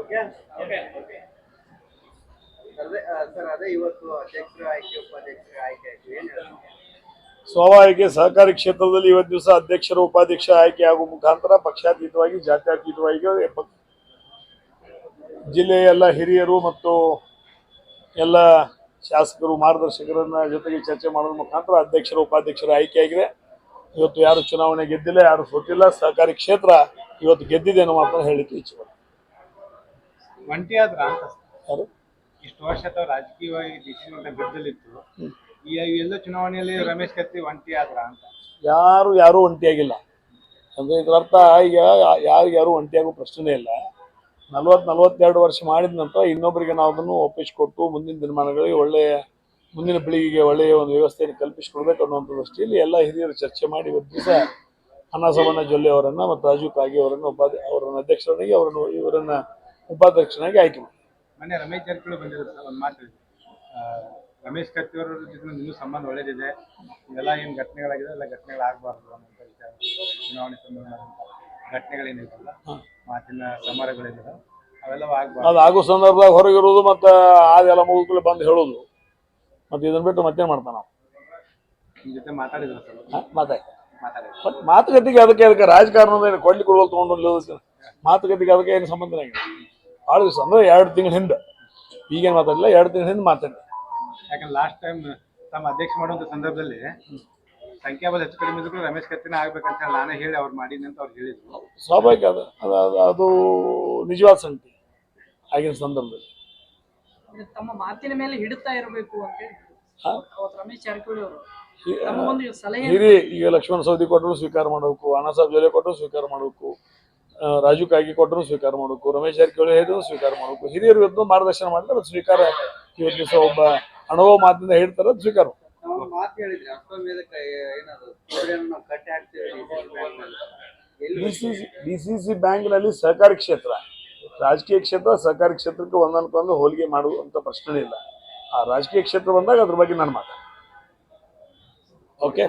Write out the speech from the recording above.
Okay okay sir ಅದೇ ಇವತ್ತು ಅಧ್ಯಕ್ಷರ ಆಯ್ಕೆ ಉಪಾಧ್ಯಕ್ಷರ ಆಯ್ಕೆ ಆಯ್ತು ಏನು ಹೇಳ್ತೀವಿ? ಸ್ವಾಭಾವಿಕ ಸಹಕಾರಿ ಕ್ಷೇತ್ರದಲ್ಲಿ ಇವತ್ತು ದಿವಸ ಅಧ್ಯಕ್ಷರು ಉಪಾಧ್ಯಕ್ಷ ಆಯ್ಕೆ ಆಗುವ ಮುಖಾಂತರ ಪಕ್ಷಾತೀತವಾಗಿ ಜಾತ್ಯತೀತವಾಗಿ ಜಿಲ್ಲೆಯ ಎಲ್ಲ ಹಿರಿಯರು ಮತ್ತು ಎಲ್ಲ ಶಾಸಕರು ಮಾರ್ಗದರ್ಶಕರನ್ನ ಜೊತೆಗೆ ಚರ್ಚೆ ಮಾಡೋದ್ರ ಮುಖಾಂತರ ಅಧ್ಯಕ್ಷರು ಉಪಾಧ್ಯಕ್ಷರು ಆಯ್ಕೆಯಾಗಿದೆ. ಇವತ್ತು ಯಾರು ಚುನಾವಣೆ ಗೆದ್ದಿಲ್ಲ, ಯಾರು ಸೋತಿಲ್ಲ. ಸಹಕಾರಿ ಕ್ಷೇತ್ರ ಇವತ್ತು ಗೆದ್ದಿದೆ ಅನ್ನೋ ಮಾತನ್ನು ಹೇಳಲಿಕ್ಕೆ ಇಚ್ಛೆ ಒಂಟಿ ಆದ್ರ ಅಂತ ಯಾರು ಇಷ್ಟು ವರ್ಷ ಅಥವಾ ರಾಜಕೀಯವಾಗಿ ಡಿಸಿಷನ್ ಬಿದ್ದಲಿತ್ತು. ಈ ಎಲ್ಲ ಚುನಾವಣೆಯಲ್ಲಿ ರಮೇಶ್ ಕತ್ತಿ ಒಂಟಿ ಆದ್ರ ಅಂತ ಯಾರು ಒಂಟಿಯಾಗಿಲ್ಲ. ಅಂದರೆ ಇದರ ಅರ್ಥ ಈಗ ಯಾರು ಒಂಟಿಯಾಗೋ ಪ್ರಶ್ನೆ ಇಲ್ಲ. 42 ವರ್ಷ ಮಾಡಿದ ನಂತರ ಇನ್ನೊಬ್ಬರಿಗೆ ನಾವು ಅದನ್ನು ಒಪ್ಪಿಸಿಕೊಟ್ಟು ಮುಂದಿನ ದಿನಮಾನಗಳಿಗೆ ಮುಂದಿನ ಪೀಳಿಗೆಗೆ ಒಳ್ಳೆಯ ಒಂದು ವ್ಯವಸ್ಥೆಯನ್ನು ಕಲ್ಪಿಸಿಕೊಡ್ಬೇಕು ಅನ್ನುವಂಥ ದೃಷ್ಟಿಯಲ್ಲಿ ಎಲ್ಲ ಹಿರಿಯರು ಚರ್ಚೆ ಮಾಡಿ ಇವತ್ತು ದಿವಸ ಅನ್ನಸಮಣ್ಣ ಜೊಲ್ಲೆ ಅವರನ್ನು ಮತ್ತು ರಾಜೀವ್ ಕಾಗೆ ಅವರನ್ನು ಅವರನ್ನು ಅಧ್ಯಕ್ಷರಾಗಿ ಇವರನ್ನು ಉಪಾಧ್ಯಕ್ಷರಾಗಿ ಆಯ್ಕೆ ಮಾಡಿ. ಮೊನ್ನೆ ರಮೇಶ್ ಜಾರಕಿಹೊಳಿ ಬಂದಿದ್ರು ಒಂದು ಮಾತು ಹೇಳಿದ್ರು. ರಮೇಶ್ ಕತ್ತಿ ಅವರ ಜೊತೆ ಇನ್ನೂ ಸಂಬಂಧ ಒಳ್ಳೇದಿದೆ, ಇವೆಲ್ಲ ಏನು ಘಟನೆಗಳಾಗಿದೆ ಎಲ್ಲ ಘಟನೆಗಳಾಗಬಾರ್ದು ಅನ್ನೋಂಥ ವಿಚಾರ. ಚುನಾವಣೆ ಸಂದರ್ಭದಂಥ ಘಟನೆಗಳೇನಿರಲ್ಲ, ಮಾತಿನ ಸಮರಗಳೇನಿದೆ ಅವೆಲ್ಲ ಆಗಬಾರ್ದು. ಅದು ಆಗೋ ಸಂದರ್ಭದಾಗ ಹೊರಗಿರೋದು ಮತ್ತು ಅದೆಲ್ಲ ಮುಗಿದ್ಮೇಲೆ ಬಂದು ಹೇಳೋದು, ಮತ್ತು ಇದನ್ನು ಬಿಟ್ಟು ಮತ್ತೇನು ಮಾಡ್ತಾನೆ ನಾವು. ನಿಮ್ಮ ಜೊತೆ ಮಾತಾಡಿದ್ರು ಸರ್? ಮಾತಾಡಿದ್ರು. ಬಟ್ ಮಾತುಕತೆಗೆ ಅದಕ್ಕೆ ರಾಜಕಾರಣದ ಕೊಡ್ಲಿಕ್ಕೆ ಕೊಡೋದು ತೊಗೊಂಡು ಮಾತುಕತೆಗೆ ಅದಕ್ಕೆ ಏನು ಸಂಬಂಧ ಇಲ್ಲ. ಭಾಳ ದಿವಸ ಅಂದರೆ 2 ತಿಂಗಳ ಹಿಂದೆ, ಈಗೇನು ಮಾತಾಡಿಲ್ಲ, 2 ತಿಂಗಳ ಹಿಂದೆ ಮಾತಾಡಿ. ಯಾಕಂದ್ರೆ ಲಾಸ್ಟ್ ಟೈಮ್ ತಮ್ಮ ಅಧ್ಯಕ್ಷ ಮಾಡುವಂಥ ಸಂದರ್ಭದಲ್ಲಿ ಸಂಖ್ಯಾಬಲ ಹೆಚ್ಚು ಕಡಿಮೆ ಇದ್ರು ರಮೇಶ್ ಕತ್ತಿನ ಆಗ್ಬೇಕಂತ ಹೇಳಿ ನಾನೇ ಹೇಳಿ ಅವ್ರು ಮಾಡೀನಿ ಅಂತ ಅವ್ರು ಹೇಳಿದ್ರು. ಸ್ವಾಭಾವಿಕ ಅದು ನಿಜವಾದ ಸಂಗತಿ ಆಗಿನ ಸಂದರ್ಭದಲ್ಲಿ. ತಮ್ಮ ಮಾತಿನ ಮೇಲೆ ಹಿಡಿತಾ ಇರಬೇಕು ಅಂತ ಹೇಳಿ ರಮೇಶ್ ಜಾರಕಿಹೊಳಿ ಅವರು ಒಂದು ಸಲಹೆ. ಹಿರಿ ಈಗ ಲಕ್ಷ್ಮಣ ಸವದಿ ಕೊಟ್ಟರು ಸ್ವೀಕಾರ ಮಾಡಬೇಕು, ಅಣ್ಣಾಸಾಹೇಬ್ ಜೊಲ್ಲೆ ಕೊಟ್ಟರು ಸ್ವೀಕಾರ ಮಾಡಬೇಕು, ರಾಜು ಕಾಗಿ ಕೊಟ್ಟರು ಸ್ವೀಕಾರ ಮಾಡಬೇಕು, ರಮೇಶ್ ಜಾರಕಿಹೊಳಿ ಹೇಳಿದ್ರು ಸ್ವೀಕಾರ ಮಾಡಬೇಕು. ಹಿರಿಯರು ಇವತ್ತು ಮಾರ್ಗದರ್ಶನ ಮಾಡಿದ್ರೆ ಅದು ಸ್ವೀಕಾರ ಇವತ್ತು ದಿವಸ ಒಬ್ಬ ಅನುಭವ ಮಾತಿಂದ ಹೇಳ್ತಾರೆ, ಅದು ಸ್ವೀಕಾರ. ನಾವು ಮಾತು ಹೇಳಿದ್ರಿ ಅಶ್ವಮೇಧಕ್ಕೆ ಏನಾದ್ರು ನಾವು ಕಟ್ಟಿ ಹಾಕ್ತೀವಿ ಡಿಸಿಸಿ ಬ್ಯಾಂಕ್ನಲ್ಲಿ ಸಹಕಾರಿ ಕ್ಷೇತ್ರ, ರಾಜಕೀಯ ಕ್ಷೇತ್ರ ಸಹಕಾರಿ ಕ್ಷೇತ್ರಕ್ಕೆ ಒಂದೊಂದು ಹೋಲಿಕೆ ಮಾಡುವಂಥ ಪ್ರಶ್ನೆ ಇಲ್ಲ. ಆ ರಾಜಕೀಯ ಕ್ಷೇತ್ರ ಬಂದಾಗ ಅದ್ರ ಬಗ್ಗೆ ನಾನು ಮಾತಾಡ್ತೀನಿ. ಓಕೆ.